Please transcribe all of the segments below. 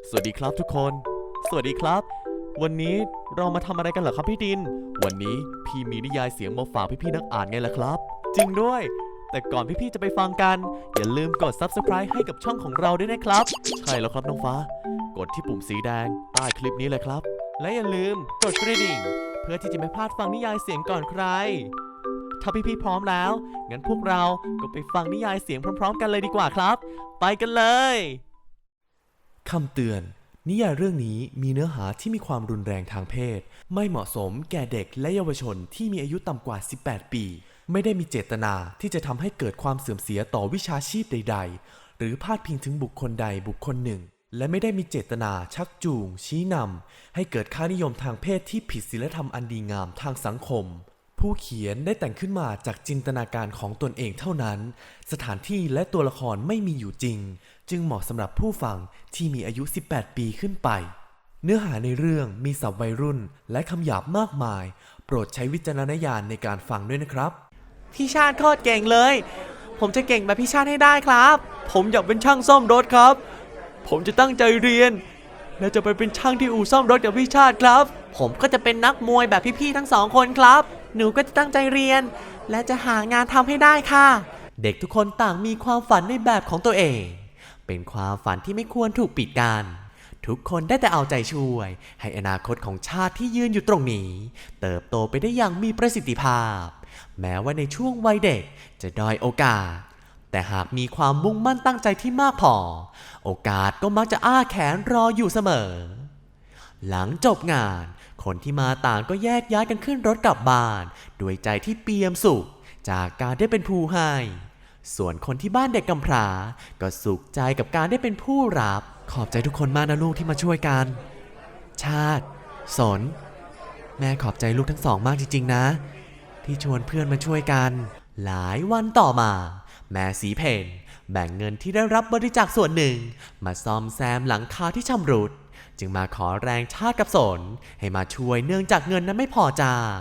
สวัสดีครับทุกคนสวัสดีครับวันนี้เรามาทำอะไรกันเหรอครับพี่ดินวันนี้พี่มีนิยายเสียงมาฝากพี่ๆนักอ่านไงล่ะครับจริงด้วยแต่ก่อนพี่ๆจะไปฟังกันอย่าลืมกด Subscribe ให้กับช่องของเราด้วยนะครับใช่แล้วครับน้องฟ้ากดที่ปุ่มสีแดงใต้คลิปนี้เลยครับและอย่าลืมกดกระดิ่งเพื่อที่จะไม่พลาดฟังนิยายเสียงก่อนใครถ้าพี่ๆพร้อมแล้วงั้นพวกเราก็ไปฟังนิยายเสียงพร้อมๆกันเลยดีกว่าครับไปกันเลยคำเตือนนิยายเรื่องนี้มีเนื้อหาที่มีความรุนแรงทางเพศไม่เหมาะสมแก่เด็กและเยาวชนที่มีอายุต่ำกว่า 18 ปีไม่ได้มีเจตนาที่จะทำให้เกิดความเสื่อมเสียต่อวิชาชีพใดๆหรือพาดพิงถึงบุคคลใดบุคคลหนึ่งและไม่ได้มีเจตนาชักจูงชี้นำให้เกิดค่านิยมทางเพศที่ผิดศีลธรรมอันดีงามทางสังคมผู้เขียนได้แต่งขึ้นมาจากจินตนาการของตนเองเท่านั้นสถานที่และตัวละครไม่มีอยู่จริงจึงเหมาะสำหรับผู้ฟังที่มีอายุ 18 ปีขึ้นไปเนื้อหาในเรื่องมีศัพท์วัยรุ่นและคำหยาบมากมายโปรดใช้วิจารณญาณในการฟังด้วยนะครับพี่ชาติโคตรเก่งเลยผมจะเก่งแบบพี่ชาติให้ได้ครับผมอยากเป็นช่างซ่อมรถครับผมจะตั้งใจเรียนและจะไปเป็นช่างที่อู่ซ่อมรถกับพี่ชาติครับผมก็จะเป็นนักมวยแบบพี่ๆทั้งสองคนครับหนูก็จะตั้งใจเรียนและจะหางานทำให้ได้ค่ะเด็กทุกคนต่างมีความฝันในแบบของตัวเองเป็นความฝันที่ไม่ควรถูกปิดกั้นทุกคนได้แต่เอาใจช่วยให้อนาคตของชาติที่ยืนอยู่ตรงนี้เติบโตไปได้อย่างมีประสิทธิภาพแม้ว่าในช่วงวัยเด็กจะด้อยโอกาสแต่หากมีความมุ่งมั่นตั้งใจที่มากพอโอกาสก็มักจะอ้าแขนรออยู่เสมอหลังจบงานคนที่มาต่างก็แยกย้ายกันขึ้นรถกลับบ้านด้วยใจที่เปี่ยมสุขจากการได้เป็นผู้ให้ส่วนคนที่บ้านเด็กกำพร้าก็สุขใจกับการได้เป็นผู้รับขอบใจทุกคนมากนะลูกที่มาช่วยกันชาติสนแม่ขอบใจลูกทั้งสองมากจริงๆนะที่ชวนเพื่อนมาช่วยกันหลายวันต่อมาแม่สีเพนแบ่งเงินที่ได้รับบริจาคส่วนหนึ่งมาซ่อมแซมหลังคาที่ชำรุดจึงมาขอแรงชาติกับสนให้มาช่วยเนื่องจากเงินนั้นไม่พอจ้าง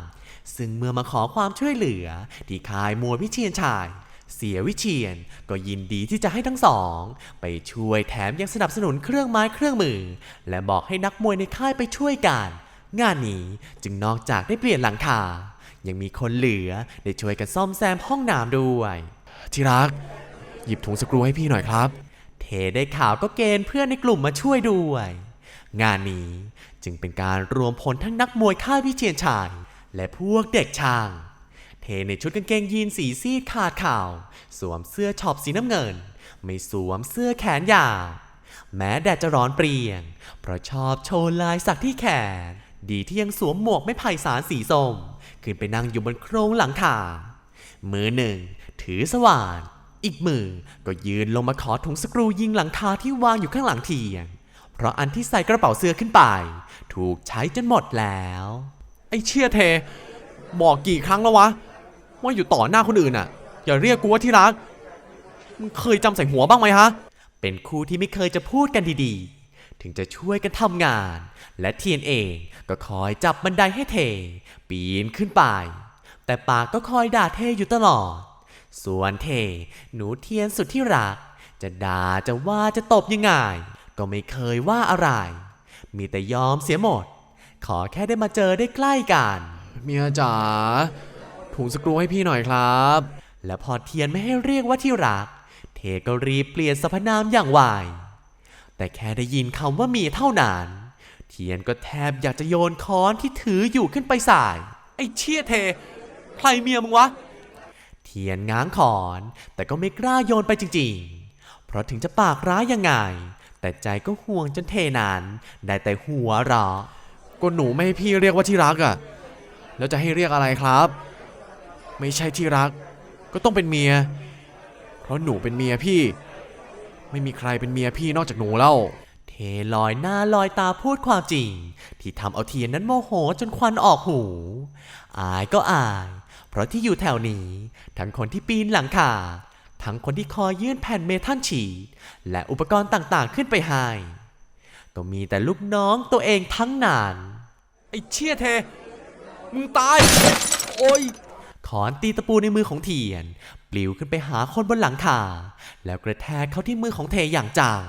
ซึ่งเมื่อมาขอความช่วยเหลือที่ค่ายมวยวิเชียรชัยเสียวิเชียรก็ยินดีที่จะให้ทั้งสองไปช่วยแถมยังสนับสนุนเครื่องไม้เครื่องมือและบอกให้นักมวยในค่ายไปช่วยกันงานนี้จึงนอกจากได้เปลี่ยนหลังคายังมีคนเหลือได้ช่วยกันซ่อมแซมห้องน้ำด้วยที่รักหยิบถุงสกรูให้พี่หน่อยครับเทได้ข่าวก็เกณฑ์เพื่อนในกลุ่มมาช่วยด้วยงานนี้จึงเป็นการรวมพลทั้งนักมวยค่ายวิเชียรชัยและพวกเด็กช่างเทในชุดกางเกงยีนสีซีดขาดเข่าสวมเสื้อช็อปสีน้ำเงินไม่สวมเสื้อแขนยาวแม้แดดจะร้อนเปรียงเพราะชอบโชว์ลายสักที่แขนดีที่ยังสวมหมวกไม้ไผ่สารสีส้มขึ้นไปนั่งอยู่บนโครงหลังคามือหนึ่งถือสว่านอีกมือก็ยืนลงมาขอถุงสกรูยิงหลังคาที่วางอยู่ข้างหลังเตียงเพราะอันที่ใส่กระเป๋าเสื้อขึ้นไปถูกใช้จนหมดแล้วไอ้เชี่ยเทบอกกี่ครั้งแล้ววะว่าอยู่ต่อหน้าคนอื่นอ่ะอย่าเรียกกูว่าที่รักมึงเคยจำใส่หัวบ้างไหมฮะเป็นคู่ที่ไม่เคยจะพูดกันดีๆถึงจะช่วยกันทำงานและเทียนเองก็คอยจับบันไดให้เทปีนขึ้นไปแต่ปากก็คอยด่าเทอยู่ตลอดส่วนเทหนูเทียนสุดที่รักจะด่าจะว่าจะตบยังไงก็ไม่เคยว่าอะไรมีแต่ยอมเสียหมดขอแค่ได้มาเจอได้ใกล้กันเมียจ๋าถุงสกรูให้พี่หน่อยครับและพอเทียนไม่ให้เรียกว่าที่รักเทก็รีบเปลี่ยนสรรพนามอย่างไวแต่แค่ได้ยินคำว่าเมียเท่านั้นเทียนก็แทบอยากจะโยนค้อนที่ถืออยู่ขึ้นไปใส่ไอ้เชี่ยเทใครเมียมึงวะเทียนง้างขอนแต่ก็ไม่กล้าโยนไปจริงๆเพราะถึงจะปากร้ายยังไงแต่ใจก็ห่วงจนเทนั้นได้แต่หัวเราะก็หนูไม่ให้พี่เรียกว่าที่รักอ่ะแล้วจะให้เรียกอะไรครับไม่ใช่ที่รักก็ต้องเป็นเมียเพราะหนูเป็นเมียพี่ไม่มีใครเป็นเมียพี่นอกจากหนูแล้วเทลอยหน้าลอยตาพูดความจริงที่ทำเอาเทียนนั้นโมโหจนควันออกหูอายก็อายเพราะที่อยู่แถวนี้ทั้งคนที่ปีนหลังคาทั้งคนที่คอยยื่นแผ่นเมทัลชีทและอุปกรณ์ต่างๆขึ้นไปให้ก็มีแต่ลูกน้องตัวเองทั้งนั้นไอ้เชี่ยเทมึงตายโอ้ยขอนตีตะปูในมือของเทียนปลิวขึ้นไปหาคนบนหลังคาแล้วกระแทกเข้าที่มือของเทอย่างจัง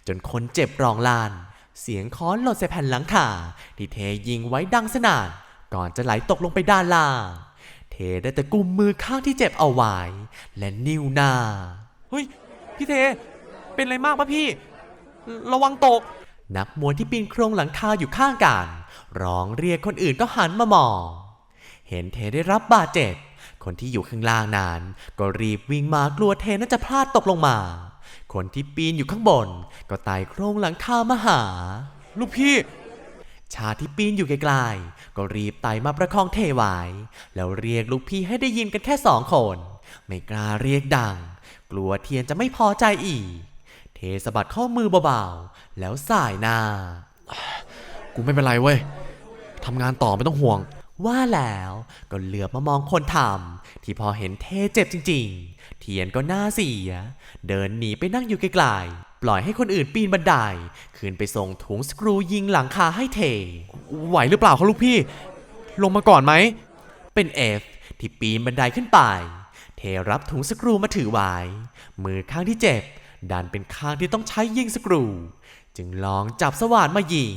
จนคนเจ็บร้องลั่นเสียงค้อนหล่นใส่แผ่นหลังคาที่เทยิงไว้ดังสนั่นก่อนจะไหลตกลงไปด้านล่างเทได้แต่กุมมือข้างที่เจ็บเอาไว้และนิ้วหน้าเฮ้ยพี่เทเป็นอะไรมากปะพี่ระวังตกนักมวยที่ปีนโครงหลังคาอยู่ข้างกันร้องเรียกคนอื่นก็หันมามองเห็นเทได้รับบาดเจ็บคนที่อยู่ข้างล่างนั้นก็รีบวิ่งมากลัวเทน่าจะพลาดตกลงมาคนที่ปีนอยู่ข้างบนก็ไต่โครงหลังคามาหาลูกพี่ชาที่ปีนอยู่ไกลๆก็รีบไต่มาประคองเทไว้แล้วเรียกลูกพี่ให้ได้ยินกันแค่2 คนไม่กล้าเรียกดังกลัวเทียนจะไม่พอใจอีกเทสะบัดข้อมือเบาๆแล้วสายหน้ากูไม่เป็นไรเว้ยทำงานต่อไม่ต้องห่วงว่าแล้วก็เหลือบมามองคนทำที่พอเห็นเทเจ็บจริงๆเทียนก็หน้าเสียเดินหนีไปนั่งอยู่ไกลๆปล่อยให้คนอื่นปีนบันไดขึ้นไปส่งถุงสกรูยิงหลังคาให้เทไหวหรือเปล่าครับลูกพี่ลงมาก่อนไหมเป็นเอฟที่ปีนบันไดขึ้นไปเทรับถุงสกรูมาถือไว้มือข้างที่เจ็บดันเป็นข้างที่ต้องใช้ยิงสกรูจึงลองจับสว่านมายิง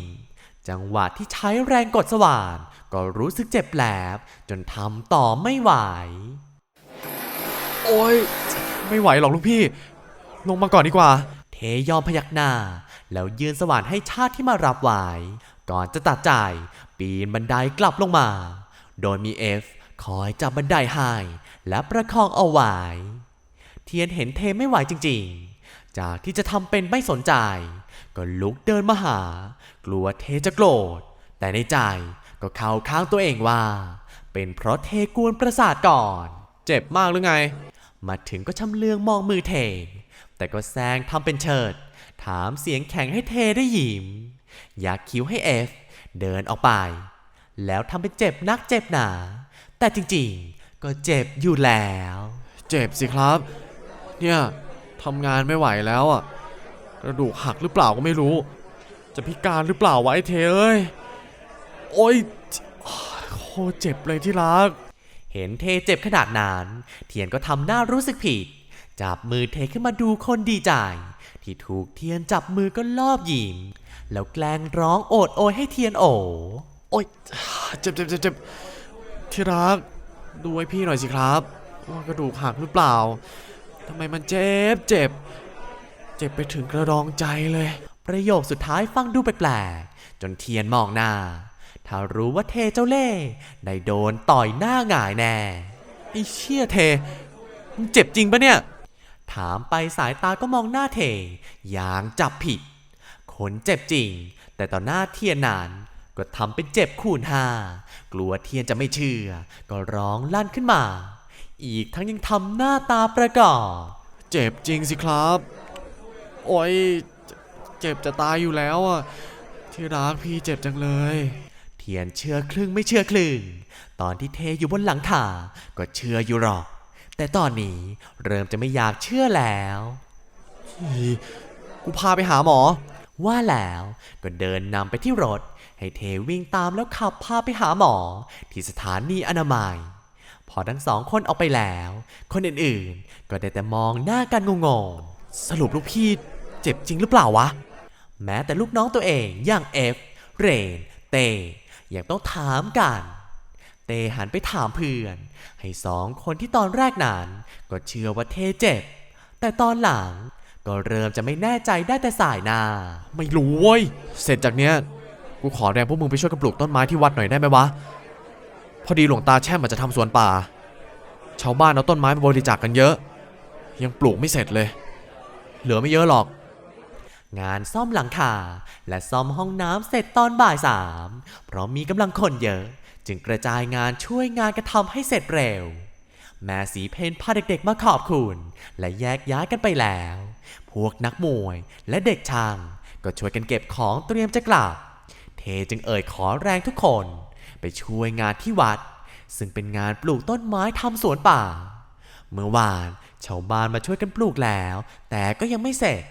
จังหวะที่ใช้แรงกดสว่านก็รู้สึกเจ็บแผลบจนทำต่อไม่ไหวโอ้ยไม่ไหวหรอกลูกพี่ลงมาก่อนดีกว่าเทยอมพยักหน้าแล้วยืนสว่านให้ชาติที่มารับไว้ก่อนจะตัดใจปีนบันไดกลับลงมาโดยมีเอฟคอยจับบันไดให้และประคองเอาไว้เทียนเห็นเทไม่ไหวจริงๆจากที่จะทำเป็นไม่สนใจก็ลุกเดินมาหากลัวเทจะโกรธแต่ในใจก็เข้าข้างตัวเองว่าเป็นเพราะเทกวนประสาทก่อนเจ็บมากหรือไงมาถึงก็ชำเลืองมองมือเทแต่ก็แซงทำเป็นเฉิดถามเสียงแข็งให้เทได้ยิ้มอยากคิ้วให้เอฟเดินออกไปแล้วทำเป็นเจ็บนักเจ็บหนาแต่จริงๆก็เจ็บอยู่แล้วเจ็บสิครับเนี่ยทำงานไม่ไหวแล้วอ่ะกระดูกหักหรือเปล่าก็ไม่รู้จะพิการหรือเปล่าวะไอ้เทเอ้ยโอ๊ยโคตรเจ็บเลยที่รักเห็นเทเจ็บขนาดนั้นเทียนก็ทำหน้ารู้สึกผิดจับมือเทขึ้นมาดูคนดีใจที่ถูกเทียนจับมือก็ลอบยิ้มแล้วแกล้งร้องโอดโอยให้เทียนโอ๊ยเจ็บที่รักดูให้พี่หน่อยสิครับว่ากระดูกหักหรือเปล่าทำไมมันเจ็บไปถึงกระดองใจเลยประโยคสุดท้ายฟังดูแปลกๆจนเทียนมองหน้าถ้ารู้ว่าเทเจ้าเล่ห์ได้โดนต่อยหน้าหงายแน่ไอ้เชี่ยเทมึงเจ็บจริงปะเนี่ยถามไปสายตาก็มองหน้าเทอย่างจับผิดคนเจ็บจริงแต่ต่อหน้าเทียนนั้นก็ทำเป็นเจ็บคูณ5กลัวเทียนจะไม่เชื่อก็ร้องลั่นขึ้นมาอีกทั้งยังทำหน้าตาประกอบเจ็บจริงสิครับโอ้ยเจ็บจะตายอยู่แล้วอ่ะที่รักพี่เจ็บจังเลยเทียนเชื่อครึ่งไม่เชื่อครึ่งตอนที่เทอยู่บนหลังคาก็เชื่ออยู่หรอกแต่ตอนนี้เริ่มจะไม่อยากเชื่อแล้วกูพาไปหาหมอว่าแล้วก็เดินนำไปที่รถให้เทวิ่งตามแล้วขับพาไปหาหมอที่สถานีอนามัยพอทั้ง2 คนออกไปแล้วคนอื่นๆก็ได้แต่มองหน้ากันงงๆสรุปลูกพี่เจ็บจริงหรือเปล่าวะแม้แต่ลูกน้องตัวเองอย่างเอฟเรนเตยังต้องถามกันเตหันไปถามเพื่อนให้2 คนที่ตอนแรกนั้นก็เชื่อว่าเทเจ็บแต่ตอนหลังก็เริ่มจะไม่แน่ใจได้แต่สายหน้าไม่รู้เว้ยเสร็จจากเนี้ยกูขอแรงพวกมึงไปช่วยกันปลูกต้นไม้ที่วัดหน่อยได้ไหมวะพอดีหลวงตาแช่มมันจะทำสวนป่าชาวบ้านเอาต้นไม้มาบริจาคกันเยอะยังปลูกไม่เสร็จเลยเหลือไม่เยอะหรอกงานซ่อมหลังคาและซ่อมห้องน้ำเสร็จตอนบ่าย3เพราะมีกำลังคนเยอะจึงกระจายงานช่วยงานกันทำให้เสร็จเร็วแม่สีเพนพาเด็กๆมาขอบคุณและแยกย้ายกันไปแล้วพวกนักมวยและเด็กช่างก็ช่วยกันเก็บของเตรียมจะกลับเทจึงเอ่ยขอแรงทุกคนไปช่วยงานที่วัดซึ่งเป็นงานปลูกต้นไม้ทำสวนป่าเมื่อวานชาวบ้านมาช่วยกันปลูกแล้วแต่ก็ยังไม่เสร็จ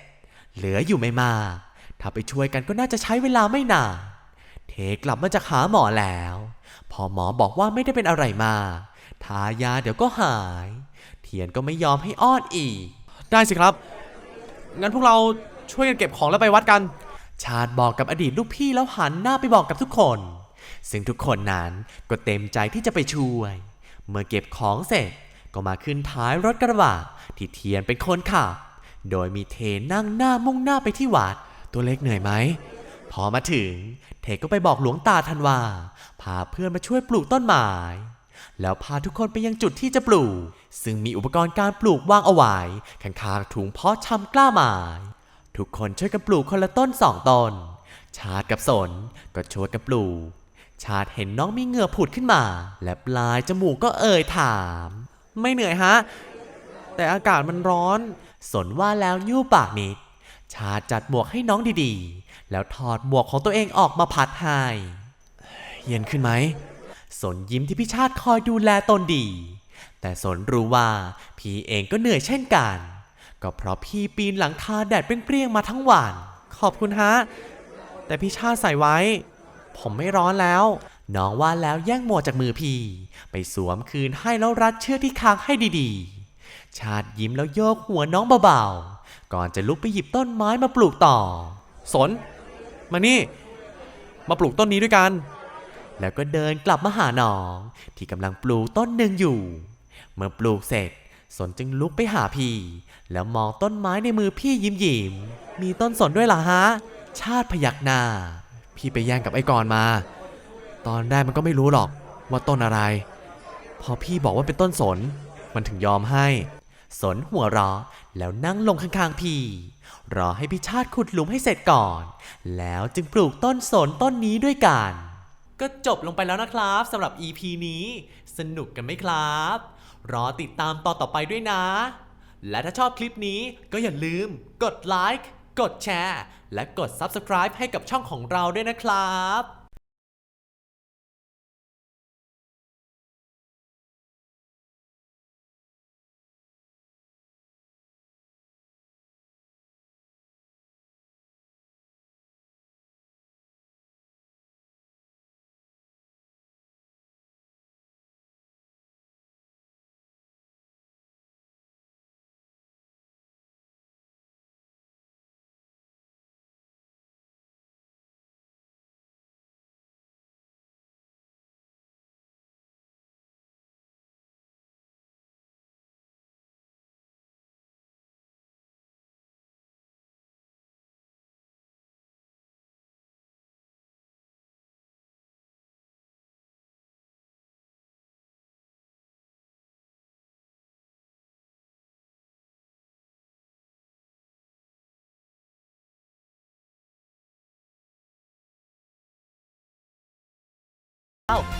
เหลืออยู่ไม่มากถ้าไปช่วยกันก็น่าจะใช้เวลาไม่นานเทกลับมาจากหาหมอแล้วพอหมอบอกว่าไม่ได้เป็นอะไรมากทายาเดี๋ยวก็หายเทียนก็ไม่ยอมให้อ้อนอีกได้สิครับงั้นพวกเรา ช่วยกันเก็บของแล้วไปวัดกันชาติบอกกับอดีตลูกพี่แล้วหันหน้าไปบอกกับทุกคนซึ่งทุกคนนั้นก็เต็มใจที่จะไปช่วยเมื่อเก็บของเสร็จก็มาขึ้นท้ายรถกระบะที่เทียนเป็นคนขับโดยมีเทนั่งหน้ามุ่งหน้าไปที่วัดตัวเล็กเหนื่อยไหมพอมาถึงเทก็ไปบอกหลวงตาทันว่าพาเพื่อนมาช่วยปลูกต้นไม้แล้วพาทุกคนไปยังจุดที่จะปลูกซึ่งมีอุปกรณ์การปลูกวางเอาไว้ข้างๆถุงเพาะชำกล้าไม้ทุกคนช่วยกันปลูกคนละต้น2 ต้นชาติกับสนก็ช่วยกันปลูกชาติเห็นน้องมีเหงื่อผุดขึ้นมาและปลายจมูกก็เอ่ยถามไม่เหนื่อยฮะแต่อากาศมันร้อนสนว่าแล้วยิ้วปากนิดชาติจัดหมวกให้น้องดีๆแล้วถอดหมวกของตัวเองออกมาพัดให้เย็นขึ้นไหมสนยิ้มที่พี่ชาติคอยดูแลตนดีแต่สนรู้ว่าพี่เองก็เหนื่อยเช่นกันก็เพราะพี่ปีนหลังคาแดดเปรี้ยงๆมาทั้งวันขอบคุณฮะแต่พี่ชาติใส่ไว้ผมไม่ร้อนแล้วน้องว่าแล้วแย่งหมวกจากมือพี่ไปสวมคืนให้แล้วรัดเชือกที่คางให้ดีๆชาติยิ้มแล้วโยกหัวน้องเบาๆก่อนจะลุกไปหยิบต้นไม้มาปลูกต่อสนมานี่มาปลูกต้นนี้ด้วยกันแล้วก็เดินกลับมาหาน้องที่กำลังปลูกต้นหนึ่งอยู่เมื่อปลูกเสร็จสนจึงลุกไปหาพี่แล้วมองต้นไม้ในมือพี่ยิ้มมีต้นสนด้วยล่ะฮะชาติพยักหน้าพี่ไปแย่งกับไอ้กรมาตอนแรกมันก็ไม่รู้หรอกว่าต้นอะไรพอพี่บอกว่าเป็นต้นสนมันถึงยอมให้สนหัวเราะแล้วนั่งลงข้างๆพี่รอให้พี่ชาติขุดหลุมให้เสร็จก่อนแล้วจึงปลูกต้นสนต้นนี้ด้วยกันก็จบลงไปแล้วนะครับสำหรับ EP นี้สนุกกันไหมครับรอติดตามตอนต่อไปด้วยนะและถ้าชอบคลิปนี้ก็อย่าลืมกดไลค์กดแชร์และกด Subscribe ให้กับช่องของเราด้วยนะครับ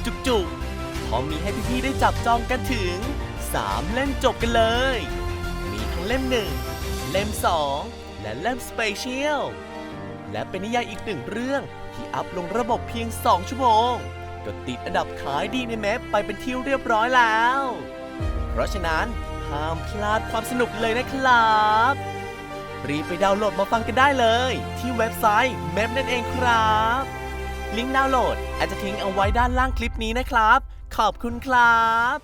จุกพอมีให้พี่ๆได้จับจองกันถึง3 เล่มจบกันเลยมีทั้งเล่ม1เล่ม2และเล่มสเปเชียลและเป็นนิยายอีก1 เรื่องที่อัพลงระบบเพียง2 ชั่วโมงก็ติดอันดับขายดีในเมพไปเป็นที่เรียบร้อยแล้วเพราะฉะนั้นห้ามพลาดความสนุกเลยนะครับรีบไปดาวน์โหลดมาฟังกันได้เลยที่เว็บไซต์เมพนั่นเองครับลิงก์ดาวน์โหลดอาจจะทิ้งเอาไว้ด้านล่างคลิปนี้นะครับขอบคุณครับ